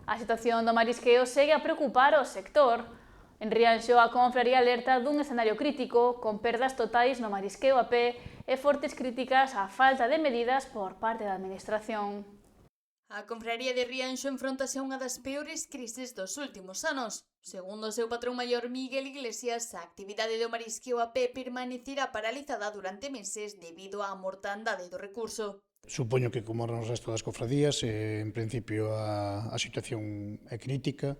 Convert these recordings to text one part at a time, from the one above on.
A situación do marisqueo segue a preocupar o sector. En Rianxo, a confraría alerta dun escenario crítico, con perdas totais no marisqueo a pé e fortes críticas á falta de medidas por parte da Administración. A confraría de Rianxo enfrontase a unha das peores crises dos últimos anos. Segundo o seu patrón maior Miguel Iglesias, a actividade do marisqueo a pé permanecerá paralizada durante meses debido á mortandade do recurso. Supoño que como no resto das cofradías, en principio a situación é crítica,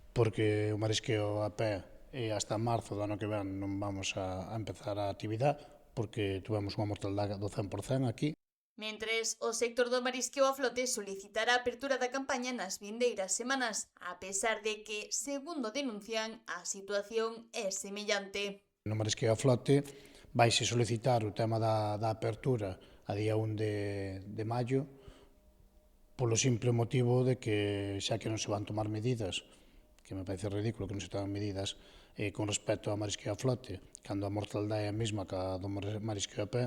porque o marisqueo a pé hasta marzo do ano que ven non vamos a empezar a actividade, porque tuvemos unha mortalidade do 100% aquí. Mentres, o sector do marisqueo a flote solicitará a apertura da campaña nas vindeiras semanas, a pesar de que, segundo denuncian, a situación é semellante. No marisqueo a flote vaise solicitar o tema da apertura a día 1 de maio, polo simple motivo de que xa que non se van tomar medidas, que me parece ridículo que non se tomen medidas con respecto ao marisqueo a flote, cando a mortalidade é a mesma que a do marisqueo a pé.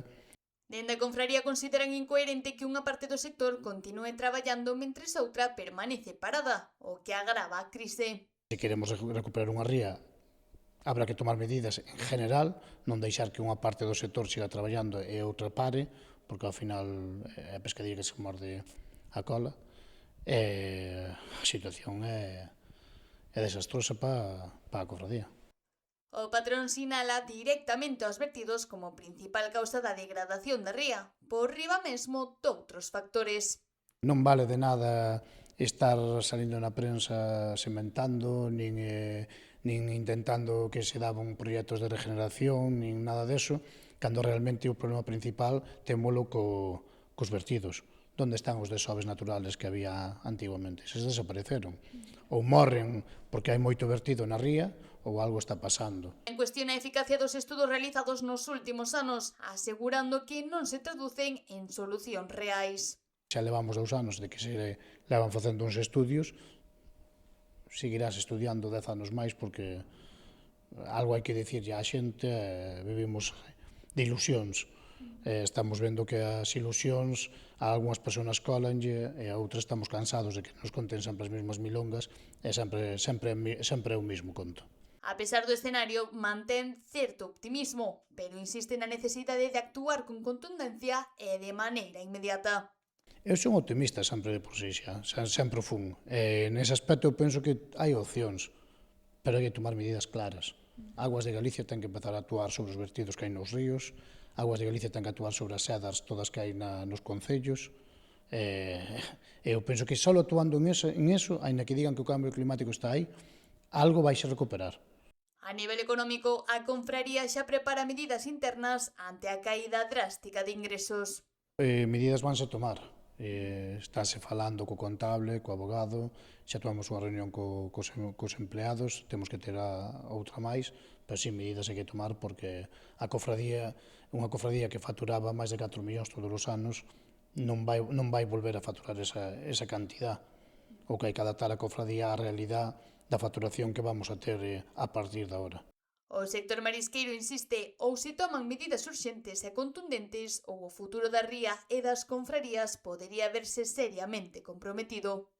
Dende a confraría consideran incoherente que unha parte do sector continúe traballando mentres outra permanece parada, o que agrava a crise. Se queremos recuperar unha ría, habrá que tomar medidas en general, non deixar que unha parte do sector siga traballando e outra pare, porque ao final é a pescadilla que se morde a cola. A situación é desastrosa para a cofradía. O patrón sinala directamente aos vertidos como principal causa da degradación da ría, por riba mesmo doutros factores. Non vale de nada estar salindo na prensa sementando, nin intentando que se daban proxectos de regeneración, nin nada deso, cando realmente o problema principal témolo cos vertidos. Onde están os desoves naturales que había antiguamente? Eses desapareceron. Ou morren porque hai moito vertido na ría, ou algo está pasando. En cuestión a eficacia dos estudos realizados nos últimos anos, asegurando que non se traducen en solucións reais. Xa levamos 2 anos de que se levan facendo uns estudios, seguirás estudiando 10 anos máis porque algo hai que dicirlle á xente, vivimos de ilusións. Estamos vendo que as ilusións a algunhas persoas colanlle e a outras estamos cansados de que nos conten sempre as mesmas milongas e sempre é o mesmo conto. A pesar do escenario, mantén certo optimismo, pero insiste na necesidade de actuar con contundencia e de maneira inmediata. Eu son optimista sempre de por si sempre o fun. Nese aspecto eu penso que hai opcións, pero hai que tomar medidas claras. Aguas de Galicia ten que empezar a actuar sobre os vertidos que hai nos ríos, Aguas de Galicia ten que actuar sobre as sedas todas que hai nos concellos, eu penso que só actuando en eso, aínda que digan que o cambio climático está aí, algo vai se recuperar. A nivel económico, a confraría xa prepara medidas internas ante a caída drástica de ingresos. Medidas vanse a tomar. Estáse falando co contable, co abogado, xa tomamos unha reunión cos empleados, temos que ter outra máis, pero sí, medidas hai que tomar porque a cofradía, unha cofradía que facturaba máis de 4 millóns todos os anos, non vai volver a facturar esa cantidad. O que hai que adaptar a cofradía á realidade da facturación que vamos a ter a partir de agora. O sector marisqueiro insiste, ou se toman medidas urxentes e contundentes, ou o futuro da ría e das confrarías podería verse seriamente comprometido.